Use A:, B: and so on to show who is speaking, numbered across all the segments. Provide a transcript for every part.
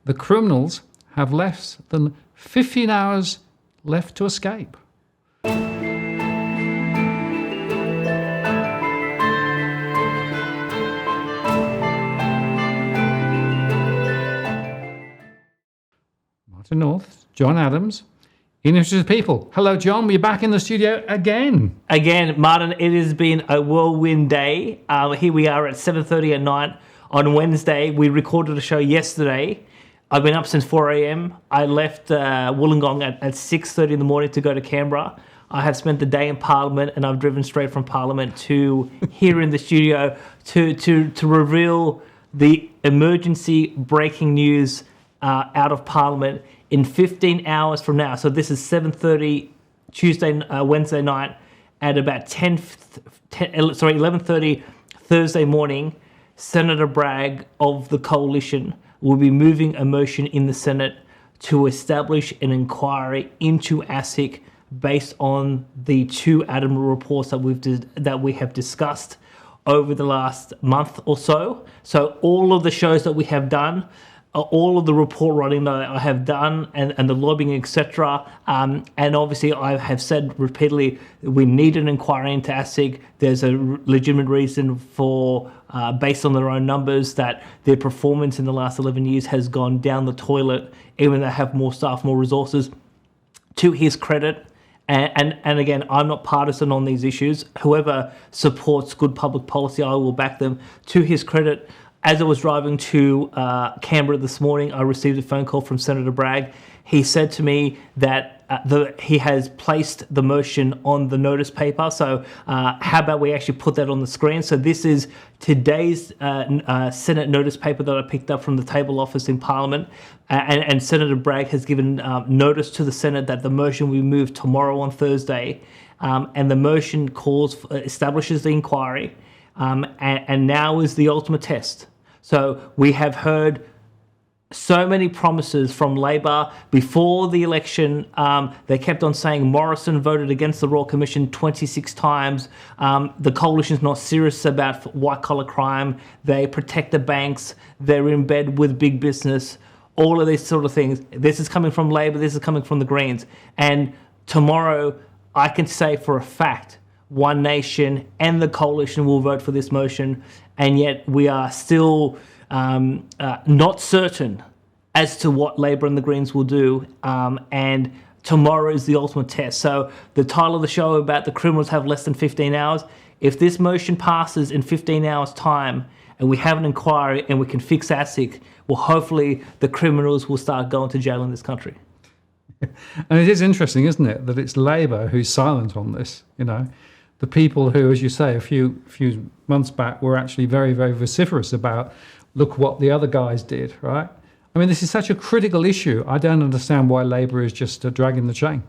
A: The criminals have less than 15 hours left to escape. Martin North, John Adams, Interested People. Hello, John. We're back in the studio again.
B: Again, Martin, it has been a whirlwind day. Here we are at 7:30 at night on Wednesday. We recorded a show yesterday. I've been up since 4 a.m. I left Wollongong at 6:30 in the morning to go to Canberra. I have spent the day in Parliament, and I've driven straight from Parliament to here in the studio to reveal the emergency breaking news out of Parliament in 15 hours from now. So this is 7:30 Wednesday night at about 11:30 Thursday morning. Senator Bragg of the Coalition will be moving a motion in the Senate to establish an inquiry into ASIC based on the two admirable reports that we have discussed over the last month or so. So all of the shows that we have done, all of the report writing that I have done and the lobbying, etc. And obviously I have said repeatedly, we need an inquiry into ASIC. There's a legitimate reason for, based on their own numbers, that their performance in the last 11 years has gone down the toilet, even though they have more staff, more resources. To his credit, and again, I'm not partisan on these issues. Whoever supports good public policy, I will back them. To his credit, as I was driving to Canberra this morning, I received a phone call from Senator Bragg. He said to me that he has placed the motion on the notice paper. So how about we actually put that on the screen? So this is today's Senate notice paper that I picked up from the table office in Parliament. And Senator Bragg has given notice to the Senate that the motion will be moved tomorrow on Thursday. And the motion establishes the inquiry. And now is the ultimate test. So we have heard so many promises from Labor before the election. They kept on saying Morrison voted against the Royal Commission 26 times. The coalition's not serious about white-collar crime. They protect the banks. They're in bed with big business. All of these sort of things. This is coming from Labor. This is coming from the Greens. And tomorrow, I can say for a fact, One Nation and the coalition will vote for this motion, and yet we are still not certain as to what Labor and the Greens will do, and tomorrow is the ultimate test. So the title of the show about the criminals have less than 15 hours. If this motion passes in 15 hours' time and we have an inquiry and we can fix ASIC, well, hopefully the criminals will start going to jail in this country.
A: And it is interesting, isn't it, that it's Labor who's silent on this, you know. The people who, as you say, a few months back were actually very, very vociferous about, look what the other guys did, right? I mean, this is such a critical issue. I don't understand why Labor is just dragging the chain.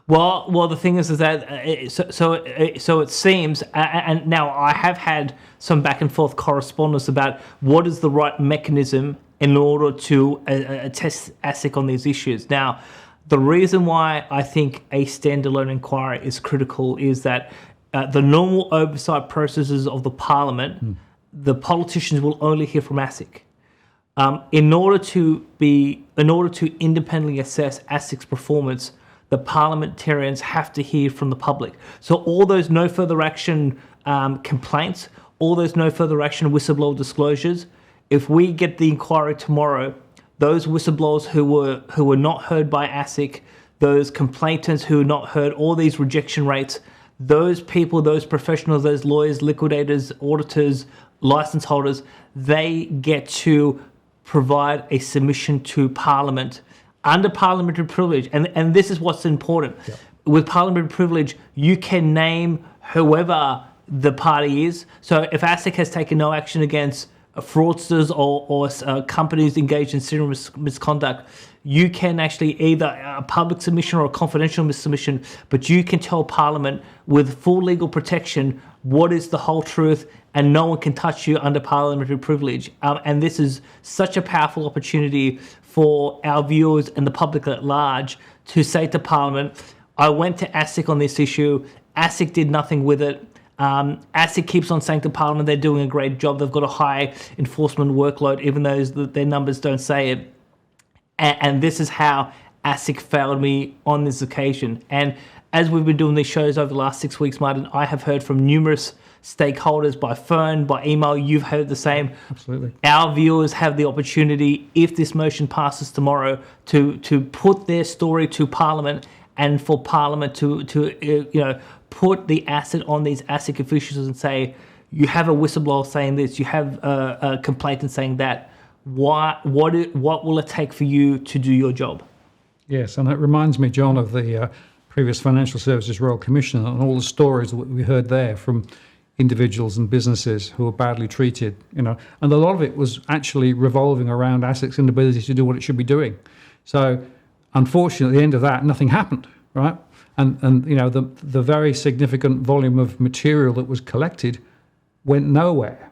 B: Well, the thing is that so it seems, and now I have had some back and forth correspondence about what is the right mechanism in order to test ASIC on these issues. Now, the reason why I think a standalone inquiry is critical is that the normal oversight processes of the Parliament, the politicians will only hear from ASIC. In order to independently assess ASIC's performance, the parliamentarians have to hear from the public. So all those no further action complaints, all those no further action whistleblower disclosures, if we get the inquiry tomorrow, those whistleblowers who were not heard by ASIC, those complainants who were not heard, all these rejection rates, those people, those professionals, those lawyers, liquidators, auditors, license holders, they get to provide a submission to Parliament under parliamentary privilege. And this is what's important. Yeah. With parliamentary privilege, you can name whoever the party is. So if ASIC has taken no action against fraudsters or companies engaged in serious misconduct, you can actually either a public submission or a confidential submission, but you can tell Parliament with full legal protection what is the whole truth, and no one can touch you under parliamentary privilege. And this is such a powerful opportunity for our viewers and the public at large to say to Parliament, I went to ASIC on this issue, ASIC did nothing with it. ASIC keeps on saying to Parliament they're doing a great job, they've got a high enforcement workload, even though their numbers don't say it. And this is how ASIC failed me on this occasion. And as we've been doing these shows over the last 6 weeks, Martin, I have heard from numerous stakeholders by phone, by email. You've heard the same.
A: Absolutely.
B: Our viewers have the opportunity, if this motion passes tomorrow, to put their story to Parliament, and for Parliament to put the acid on these ASIC officials and say, you have a whistleblower saying this, you have a complainant saying that. What will it take for you to do your job?
A: Yes, and it reminds me, John, of the previous Financial Services Royal Commission and all the stories that we heard there from individuals and businesses who were badly treated, and a lot of it was actually revolving around ASIC's inability to do what it should be doing. So, unfortunately, at the end of that, nothing happened, right? And the very significant volume of material that was collected went nowhere.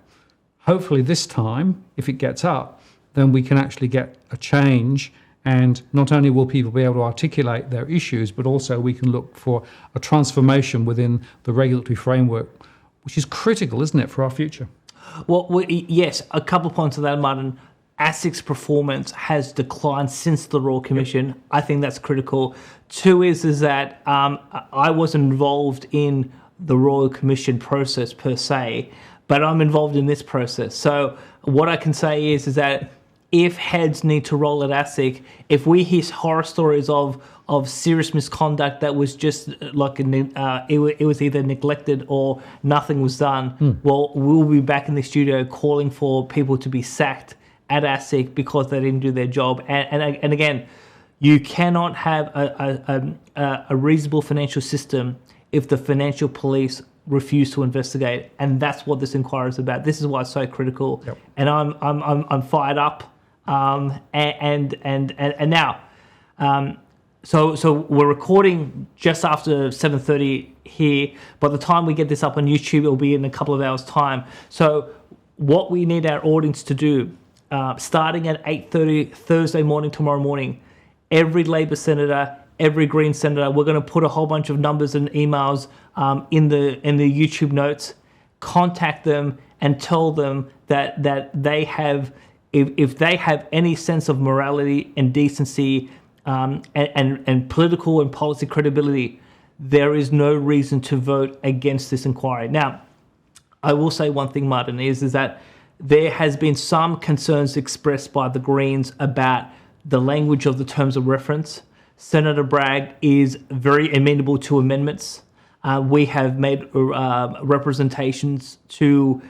A: Hopefully, this time, if it gets up, then we can actually get a change. And not only will people be able to articulate their issues, but also we can look for a transformation within the regulatory framework, which is critical, isn't it, for our future?
B: Well, yes, a couple of points of that, Martin. ASIC's performance has declined since the Royal Commission. I think that's critical. Two is that I wasn't involved in the Royal Commission process per se, but I'm involved in this process. So what I can say is that if heads need to roll at ASIC, if we hear horror stories of serious misconduct that was just like it was either neglected or nothing was done, well, we'll be back in the studio calling for people to be sacked at ASIC because they didn't do their job. And again, you cannot have a reasonable financial system if the financial police refuse to investigate, and that's what this inquiry is about. This is why it's so critical. Yep. And I'm fired up. And now, so we're recording just after 7:30 here. By the time we get this up on YouTube, it'll be in a couple of hours' time. So what we need our audience to do, starting at 8:30 Thursday morning, tomorrow morning, every Labor senator, every Green senator, we're going to put a whole bunch of numbers and emails in the YouTube notes. Contact them and tell them that they have. If they have any sense of morality and decency and political and policy credibility, there is no reason to vote against this inquiry. Now, I will say one thing, Martin, is that there has been some concerns expressed by the Greens about the language of the terms of reference. Senator Bragg is very amenable to amendments. We have made representations to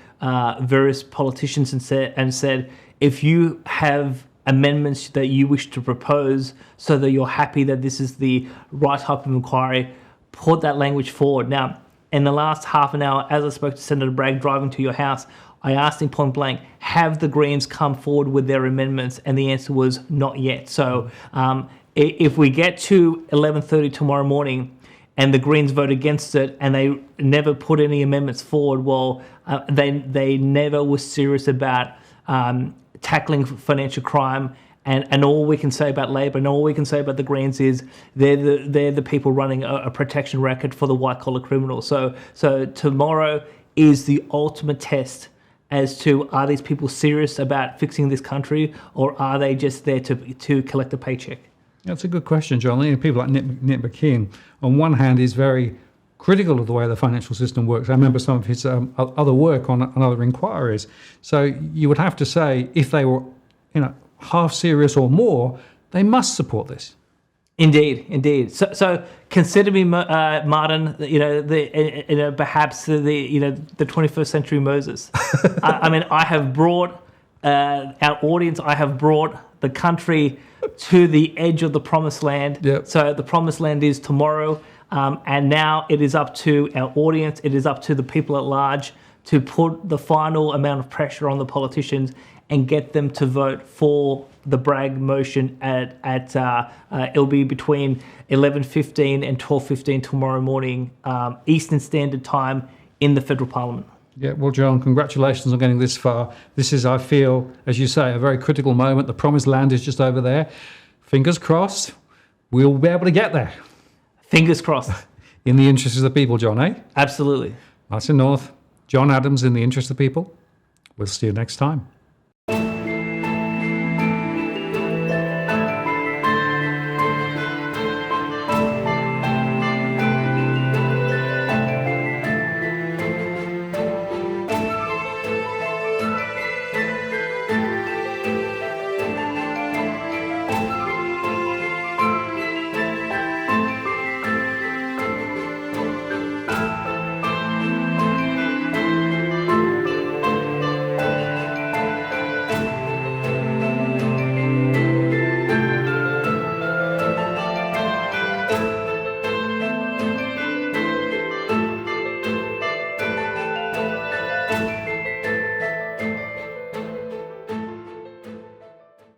B: various politicians and said, if you have amendments that you wish to propose so that you're happy that this is the right type of inquiry, put that language forward. Now, in the last half an hour, as I spoke to Senator Bragg driving to your house, I asked him point blank, have the Greens come forward with their amendments? And the answer was not yet. So if we get to 11:30 tomorrow morning and the Greens vote against it and they never put any amendments forward, well, they never were serious about tackling financial crime, and all we can say about Labor and all we can say about the Greens is they're the people running a protection racket for the white collar criminals. So tomorrow is the ultimate test as to, are these people serious about fixing this country, or are they just there to collect a paycheck?
A: That's a good question, John. People like Nick McKim, on one hand, is very critical of the way the financial system works. I remember some of his other work on other inquiries. So you would have to say, if they were, half serious or more, they must support this.
B: Indeed. So consider me, Martin. Perhaps the 21st century Moses. I have brought our audience. I have brought the country to the edge of the promised land.
A: Yep.
B: So the promised land is tomorrow. And now it is up to our audience, it is up to the people at large to put the final amount of pressure on the politicians and get them to vote for the Bragg motion it'll be between 11:15 and 12:15 tomorrow morning, Eastern Standard Time in the Federal Parliament.
A: Yeah, well, John, congratulations on getting this far. This is, I feel, as you say, a very critical moment. The promised land is just over there. Fingers crossed, we'll be able to get there.
B: Fingers crossed.
A: In the interest of the people, John, eh?
B: Absolutely.
A: Martin North, John Adams, in the interest of the people. We'll see you next time.